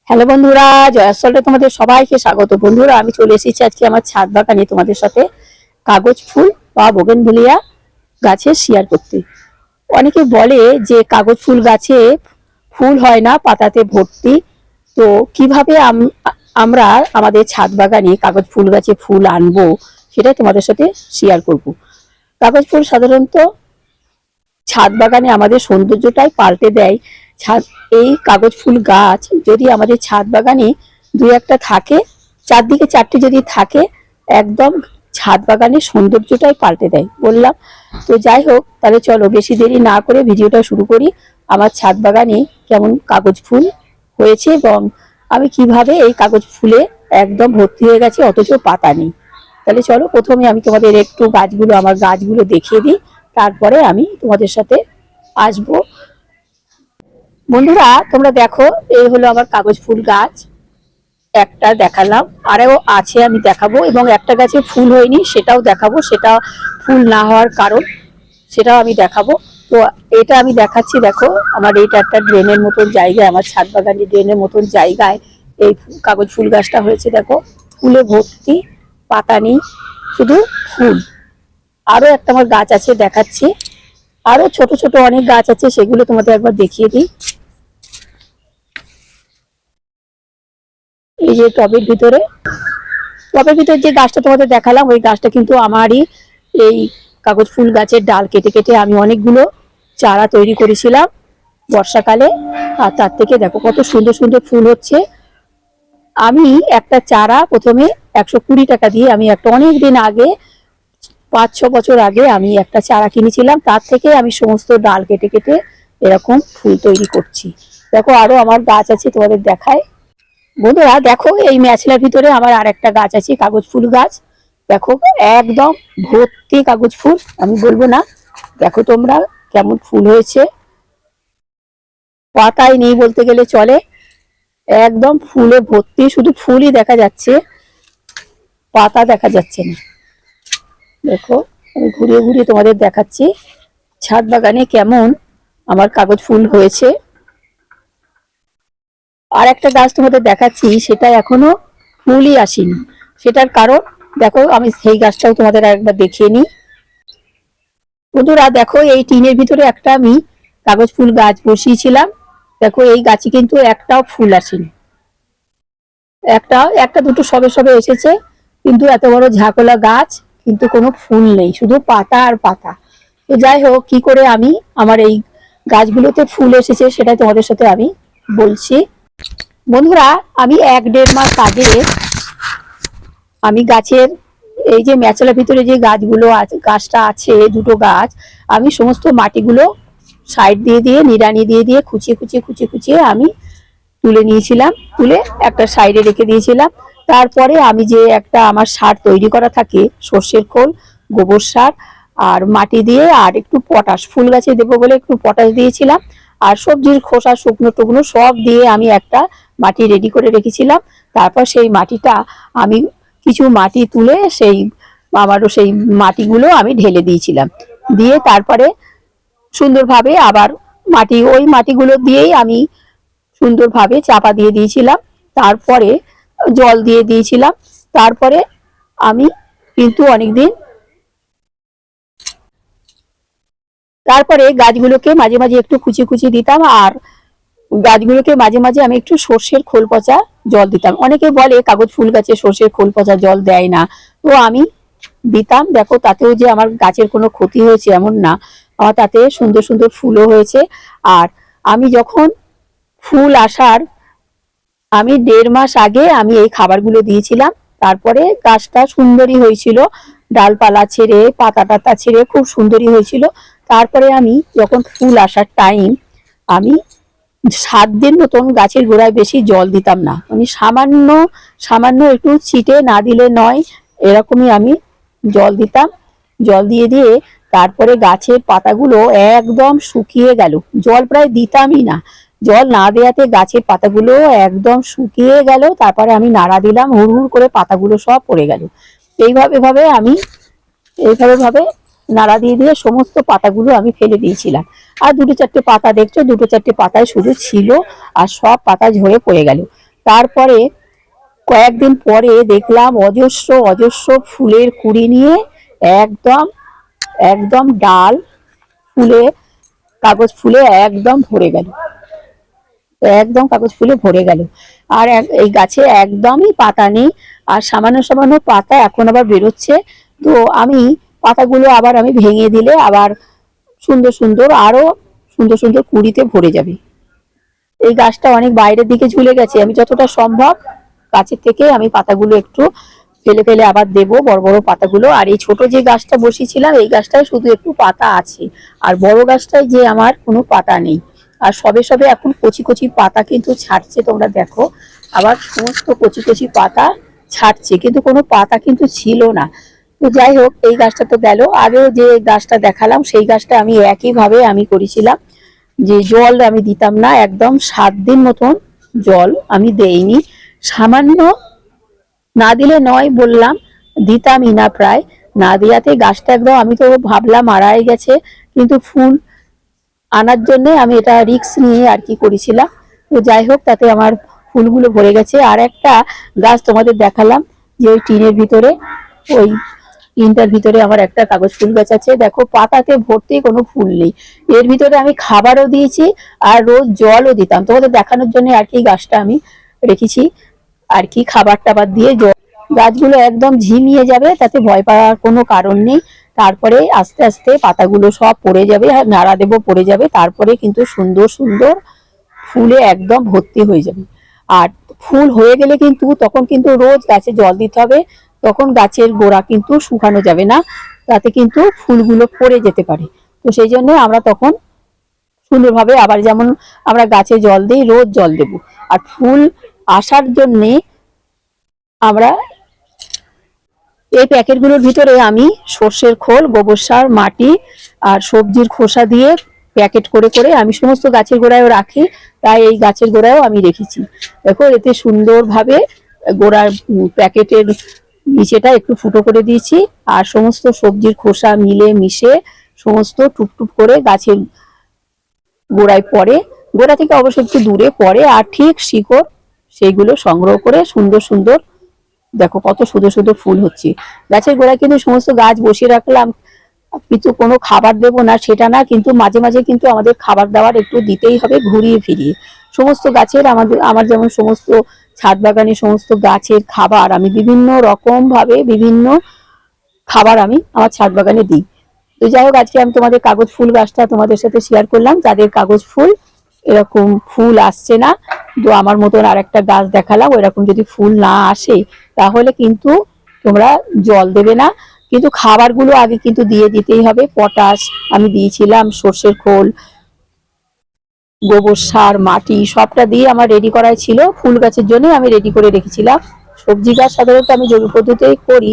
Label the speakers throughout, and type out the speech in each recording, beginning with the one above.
Speaker 1: Hello বন্ধুরা, জয়াসলটে তোমাদের সবাইকে স্বাগত। বন্ধুরা, আমি চলে এসেছি আজকে আমার ছাদ বাগানে তোমাদের সাথে কাগজ ফুল বা বোগেনভিলিয়া গাছে শেয়ার করতে। অনেকে বলে যে কাগজ ফুল গাছে ফুল হয় না, পাতাতে ভর্তি। তো কিভাবে আমরা আমাদের ছাদ বাগানে কাগজ ফুল গাছে ফুল আনবো সেটা তোমাদের সাথে শেয়ার করব। কাগজ ফুল সাধারণত ছাদ বাগানে আমাদের সৌন্দর্যটাই পাল্টে দেয়। ছাদ এই কাগজ ফুল গাছ যদি আমাদের ছাদ বাগানে দুই একটা থাকে, চারদিকে চারটি যদি থাকে, একদম ছাদ বাগানের সৌন্দর্যটাই পাল্টে দেয় বললাম। তো যাই হোক, তাহলে চলো বেশি দেরি না করে ভিডিওটা শুরু করি। আমার ছাদ বাগানে কেমন কাগজ ফুল হয়েছে এবং আমি কিভাবে এই কাগজ ফুলে একদম ভর্তি হয়ে গেছে অথচ পাতা নেই। তাহলে চলো, প্রথমে আমি তোমাদের একটু আমার গাছগুলো দেখিয়ে দিই, তারপরে আমি তোমাদের সাথে আসবো। বন্ধুরা, তোমরা দেখো, এই হলো আমার কাগজ ফুল গাছ। একটা দেখালাম, আরও আছে আমি দেখাবো, এবং একটা গাছে ফুল হয়নি সেটাও দেখাবো। সেটা ফুল না হওয়ার কারণ সেটাও আমি দেখাবো। তো এটা আমি দেখাচ্ছি, দেখো আমার এইটা একটা ড্রেনের মতন জায়গায়, আমার ছাদ বাগানের ড্রেনের মতন জায়গায় এই কাগজ ফুল গাছটা হয়েছে। দেখো ফুলে ভর্তি, পাতা নেই, শুধু ফুল। আরো একটা আমার গাছ আছে, দেখাচ্ছি। আরো ছোট ছোট অনেক গাছ আছে, সেগুলো তোমাদের একবার দেখিয়ে দিই। এই যে টবের ভিতরে যে গাছটা তোমাদের দেখালাম, ওই গাছটা কিন্তু আমারই। এই কাগজ ফুল গাছের ডাল কেটে কেটে আমি অনেকগুলো চারা তৈরি করেছিলাম বর্ষাকালে, আর তার থেকে দেখো কত সুন্দর সুন্দর ফুল হচ্ছে। আমি একটা চারা প্রথমে 120 টাকা দিয়ে, আমি একটা অনেক দিন আগে 5-6 বছর আগে আমি একটা চারা কিনেছিলাম, তার থেকে আমি সমস্ত ডাল কেটে কেটে এরকম ফুল তৈরি করছি। দেখো আরো আমার গাছ আছে, তোমাদের দেখায়। বন্ধুরা দেখো, এই ম্যাচলার ভিতরে আমার আর একটা গাছ আছে, কাগজ ফুল গাছ। দেখো একদম ভর্তি কাগজ ফুল, আমি বলবো না। দেখো তোমরা কেমন ফুল হয়েছে, পাতাই নেই বলতে গেলে চলে, একদম ফুলে ভর্তি, শুধু ফুলই দেখা যাচ্ছে, পাতা দেখা যাচ্ছে না। দেখো আমি ঘুরিয়ে ঘুরিয়ে তোমাদের দেখাচ্ছি ছাদ বাগানে কেমন আমার কাগজ ফুল হয়েছে। আর একটা গাছ তোমাদের দেখাচ্ছি, সেটা এখনো ফুলই আসেনি। সেটার কারণ দেখো, আমি সেই গাছটাও তোমাদের একবার দেখিয়ে নিই। বন্ধুরা দেখো, এই টিনের ভিতরে একটা আমি কাগজ ফুল গাছ বসিয়েছিলাম। দেখো এই গাছে কিন্তু একটাও ফুল আসেনি, একটা একটা দুটো সবে সবে এসেছে, কিন্তু এত বড় ঝাঁকলা গাছ, কিন্তু কোনো ফুল নেই, শুধু পাতা আর পাতা। তো যাই হোক, কি করে আমি আমার এই গাছগুলোতে ফুল এসেছে সেটা তোমাদের সাথে আমি বলছি। বন্ধুরা, আমি 1-1.5 মাস আগে আমি গাছের এই যে ম্যাচেলার ভিতরে যে গাছগুলো আছে, গাছটা আছে দুটো গাছ, আমি সমস্ত মাটিগুলো সাইড দিয়ে দিয়ে নিড়ানি দিয়ে দিয়ে খুঁচিয়ে খুঁচিয়ে খুঁচিয়ে খুঁচিয়ে আমি তুলে নিয়েছিলাম, তুলে একটা সাইডে রেখে দিয়েছিলাম। তারপরে আমি যে একটা আমার সার তৈরি করা থাকে, সর্ষের খোল, গোবর সার আর মাটি দিয়ে, আর একটু পটাশ, ফুল গাছে দেবো বলে একটু পটাশ দিয়েছিলাম, আর সবজির খোসা শুকনো টুকনো সব দিয়ে আমি একটা মাটি রেডি করে রেখেছিলাম। তারপর সেই মাটিটা আমি কিছু মাটি তুলে আবারও সেই মাটিগুলো আমি ঢেলে দিয়েছিলাম, দিয়ে তারপরে সুন্দরভাবে আবার ওই মাটিগুলো দিয়েই আমি সুন্দরভাবে চাপা দিয়ে দিয়েছিলাম। তারপরে জল দিয়ে দিয়েছিলাম। তারপরে আমি কিন্তু অনেকদিন তারপরে গাছগুলোকে মাঝে মাঝে একটু কুচি কুচি দিতাম, আর গাছগুলোকে মাঝে মাঝে আমি একটু সর্ষের খোল পচা জল দিতাম। অনেকে বলে কাগজ ফুল গাছে সর্ষের খোল পচা জল দেয় না, তো আমি দিতাম। দেখো তাতেও যে আমার গাছের কোনো ক্ষতি হয়েছে এমন না, আমার তাতে সুন্দর সুন্দর ফুলও হয়েছে। আর আমি যখন ফুল আসার 1.5 মাস আগে আমি এই খাবারগুলো দিয়েছিলাম, তারপরে গাছটা সুন্দরী হয়েছিল, ডালপালা ছেড়ে পাতা টাতা ছেড়ে খুব সুন্দরী হয়েছিল। তারপরে আমি যখন ফুল আসার টাইম, আমি 7 দিন মতন গাছের গোড়ায় বেশি জল দিতাম না, মানে সামান্য সামান্য একটু ছিটে না দিলে নয়, এরকমই আমি জল দিতাম। জল দিয়ে দিয়ে তারপরে গাছের পাতাগুলো একদম শুকিয়ে গেল, জল প্রায় দিতামই না। জল না দেওয়াতে গাছের পাতাগুলো একদম শুকিয়ে গেল। তারপরে আমি নাড়া দিলাম, হুড় হুড় করে পাতাগুলো সব পড়ে গেল। এইভাবে আমি এইভাবে নাড়া দিয়ে দিয়ে সমস্ত পাতাগুলো আমি ফেলে দিয়েছিলাম। আর 2-4টে পাতা দেখছো, 2-4টে পাতায় শুধু ছিল, আর সব পাতা ঝরে পড়ে গেল। তারপরে কয়েকদিন পরে দেখলাম অজস্র অজস্র ফুলের কুড়ি নিয়ে একদম একদম ডাল ফুলে, কাগজ ফুলে একদম ভরে গেল, একদম কাগজ ফুলে ভরে গেল। আর এই গাছে একদমই পাতা নেই, আর সামান্য সামান্য পাতা এখন আবার বেরোচ্ছে। তো আমি পাতাগুলো আবার আমি ভেঙে দিলে আবার সুন্দর সুন্দর আরো সুন্দর সুন্দর কুড়িতে ভরে যাবে। এই গাছটা অনেক বাইরের দিকে ঝুলে গেছে, আমি যতটা সম্ভব গাছের থেকে আমি পাতাগুলো একটু ফেলে ফেলে আবার দেব, বড় বড় পাতাগুলো। আর এই ছোট যে গাছটা বসিয়েছিলাম এই গাছটায় শুধু একটু পাতা আছে, আর বড় গাছটায় যে আমার কোনো পাতা নেই। আর সবে সবে এখন কচি কচি পাতা কিন্তু ছাড়ছে, তোমরা দেখো আবার সমস্ত কচি কচি পাতা ছাড়ছে, কিন্তু কোনো পাতা কিন্তু ছিল না। তো যাই হোক, এই গাছটা তো গেল। আগেও যে গাছটা দেখালাম সেই গাছটা আমি একইভাবে আমি করেছিলাম, যে জল আমি দিতাম না, একদম 7 দিন মতন জল আমি দেইনি। সামান্য না দিলে নয় বললাম, দিতামই না প্রায়। না দেওয়াতে গাছটা একদম, আমি তো ভাবলাম মারাই গেছে, কিন্তু ফুল আনার জন্য আমি এটা রিস্ক নিয়ে আর কি করেছিলাম। তো যাই হোক, তাতে আমার ফুলগুলো ভরে গেছে। আর একটা গাছ তোমাদের দেখালাম, যে ওই টিনের ভিতরে, ওই টিনটার ভিতরে আমার একটা কাগজ ফুল গাছ আছে, দেখো পাতাতে ভর্তি, কোনো ফুল নেই। এর ভিতরে আমি খাবারও দিয়েছি আর রোজ জলও দিতাম, তোমাদের দেখানোর জন্য আর কি গাছটা আমি রেখেছি আর কি, খাবার টাবার দিয়ে গাছগুলো একদম ঝিমিয়ে যাবে, তাতে ভয় পাওয়ার কোনো কারণ নেই। তারপরে আস্তে আস্তে পাতাগুলো সব পড়ে যাবে, আর নাড়া দেবো, পড়ে যাবে, তারপরে কিন্তু সুন্দর সুন্দর ফুলে একদম ভর্তি হয়ে যাবে। আর ফুল হয়ে গেলে কিন্তু তখন কিন্তু রোজ গাছে জল দিতে হবে, তখন গাছের গোড়া কিন্তু শুকানো যাবে না, তাতে কিন্তু ফুলগুলো পড়ে যেতে পারে। তো সেই জন্য আমরা তখন সুন্দরভাবে আবার যেমন আমরা গাছে জল দিই, রোজ জল দেব। আর ফুল আসার জন্যে আমরা এই প্যাকেটগুলোর ভিতরে আমি সর্ষের খোল, গোবর সার, মাটি আর সবজির খোসা দিয়ে প্যাকেট করে করে আমি সমস্ত গাছের গোড়ায়ও রাখি, তাই এই গাছের গোড়ায়ও আমি রেখেছি। দেখো এতে সুন্দরভাবে গোড়ার প্যাকেটের নিচেটা একটু ফুটো করে দিয়েছি, আর সমস্ত সবজির খোসা মিলে মিশে সমস্ত টুপটুপ করে গাছের গোড়ায় পড়ে, গোড়া থেকে অবশ্য একটু দূরে পড়ে, আর ঠিক শিকড় সেইগুলো সংগ্রহ করে সুন্দর সুন্দর, দেখো কত সুন্দর সুন্দর ফুল হচ্ছে গাছের গোড়ায়। কিন্তু সমস্ত গাছ বসিয়ে রাখলাম, কিছু কোনো খাবার দেবো না সেটা না, কিন্তু মাঝে মাঝে কিন্তু আমাদের খাবার দাবার একটু দিতেই হবে, ঘুরিয়ে ফিরিয়ে। সমস্ত গাছের আমার যেমন সমস্ত ছাদ বাগানে সমস্ত গাছের খাবার আমি বিভিন্ন রকম ভাবে বিভিন্ন খাবার আমি আমার ছাদ বাগানে দিই। তো যাই হোক, আজকে আমি তোমাদের কাগজ ফুল গাছটা তোমাদের সাথে শেয়ার করলাম, যাদের কাগজ ফুল এরকম ফুল আসছে না, তো আমার মতন আর একটা গাছ দেখালাম, ওইরকম যদি ফুল না আসে তাহলে কিন্তু তোমরা জল দেবে না, কিন্তু খাবারগুলো আগে কিন্তু দিয়ে দিতেই হবে। পটাশ আমি দিয়েছিলাম, সর্ষের খোল, গোবর সার, মাটি সবটা দিয়ে আমার রেডি করাই ছিল, ফুল গাছের জন্য আমি রেডি করে রেখেছিলাম। সবজি গাছ সাধারণত আমি জৈব পদ্ধতিতেই করি,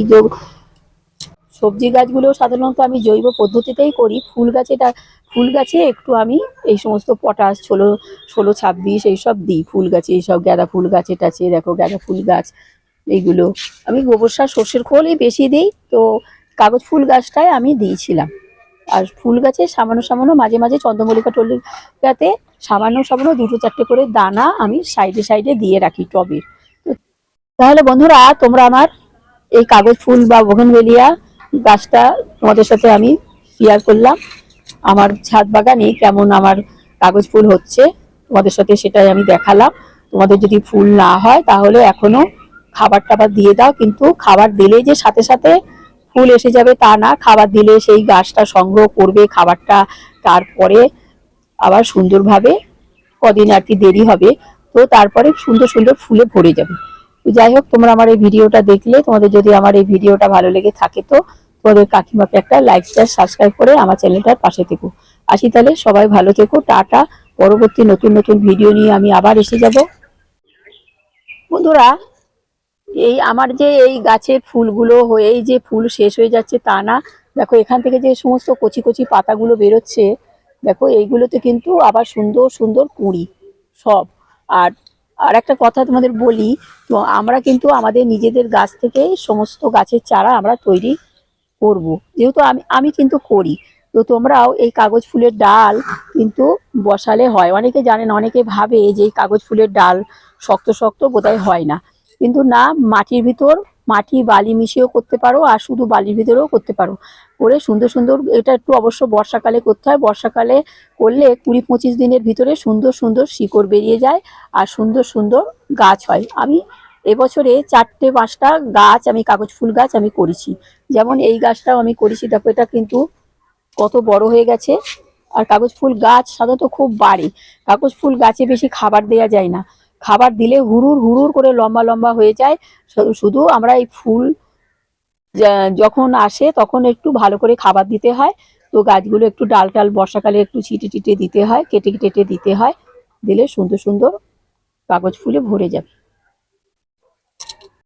Speaker 1: সবজি গাছগুলো সাধারণত আমি জৈব পদ্ধতিতেই করি। ফুল গাছে একটু আমি এই সমস্ত পটাশ 16-26 এইসব দিই ফুল গাছে, এইসব গাঁদা ফুল গাছে টাছে, দেখো গাঁদা ফুল গাছ, এইগুলো আমি গোবর সার সর্ষের খোলই বেশি দিই। তো কাগজ ফুল গাছটায় আমি দিয়েছিলাম। আর ফুল গাছে সামান্য সামান্য মাঝে মাঝে চন্দ্রমল্লিকা টল্লিকাতে সামান্য সামান্য 2-4টে করে দানা আমি সাইডে সাইডে দিয়ে রাখি টবে। তাহলে বন্ধুরা, তোমরা আমার এই কাগজ ফুল বা বোগেনভেলিয়া গাছটা তোমাদের সাথে আমি শেয়ার করলাম, আমার ছাদ বাগানে কেমন আমার কাগজ ফুল হচ্ছে তোমাদের সাথে সেটাই আমি দেখালাম। তোমাদের যদি ফুল না হয় তাহলে এখনো খাবার টাবার দিয়ে দাও, কিন্তু খাবার দিলে যে সাথে সাথে ফুল এসে যাবে তা না, খাবার দিলে সেই গাছটা সংগ্রহ করবে খাবারটা, তারপরে আবার সুন্দরভাবে কদিন আর কি দেরি হবে, তো তারপরে সুন্দর সুন্দর ফুলে ভরে যাবে। তো যাই হোক, তোমরা আমার এই ভিডিওটা দেখলে, তোমাদের যদি আমার এই ভিডিওটা ভালো লেগে থাকে তো তোমাদের কাকিমাকে একটা লাইক শেয়ার সাবস্ক্রাইব করে আমার চ্যানেলটার পাশে থেকো। আসি তাহলে, সবাই ভালো থেকো, টাটা। পরবর্তী নতুন নতুন ভিডিও নিয়ে আমি আবার এসে যাব। বন্ধুরা, এই আমার যে এই গাছের ফুলগুলো হয়েই যে ফুল শেষ হয়ে যাচ্ছে তা না, দেখো এখান থেকে যে সমস্ত কচি কচি পাতাগুলো বেরোচ্ছে, দেখো এইগুলোতে কিন্তু আবার সুন্দর সুন্দর কুঁড়ি সব। আর আর একটা কথা তোমাদের বলি, তো আমরা কিন্তু আমাদের নিজেদের গাছ থেকে সমস্ত গাছের চারা আমরা তৈরি করব, যেহেতু আমি আমি কিন্তু করি। তো তোমরাও এই কাগজ ফুলের ডাল কিন্তু বসালে হয়। অনেকে জানে না, অনেকে ভাবে যে এই কাগজ ফুলের ডাল শক্ত শক্ত বোধহয় হয় না, কিন্তু না, মাটির ভিতর মাটি বালি মিশিয়েও করতে পারো, আর শুধু বালির ভিতরেও করতে পারো। করে সুন্দর সুন্দর, এটা একটু অবশ্য বর্ষাকালে করতে হয়, বর্ষাকালে করলে 20-25 দিনের ভিতরে সুন্দর সুন্দর শিকড় বেরিয়ে যায় আর সুন্দর সুন্দর গাছ হয়। আমি এবছরে 4-5টা গাছ, আমি কাগজ ফুল গাছ আমি করেছি। যেমন এই গাছটাও আমি করেছি, দেখো এটা কিন্তু কত বড় হয়ে গেছে। আর কাগজ ফুল গাছ সাধারণত খুব বাড়ে। কাগজ ফুল গাছে বেশি খাবার দেওয়া যায় না, খাবার দিলে হুড়ুর হুড়ুর করে লম্বা লম্বা হয়ে যায়। শুধু আমরা এই ফুল যখন আসে তখন একটু ভালো করে খাবার দিতে হয়। তো গাছগুলো একটু ডাল টাল বর্ষাকালে একটু ছিটে টিটে দিতে হয়, কেটে কেটে দিতে হয়, দিলে সুন্দর সুন্দর কাগজ ফুলে ভরে যাবে।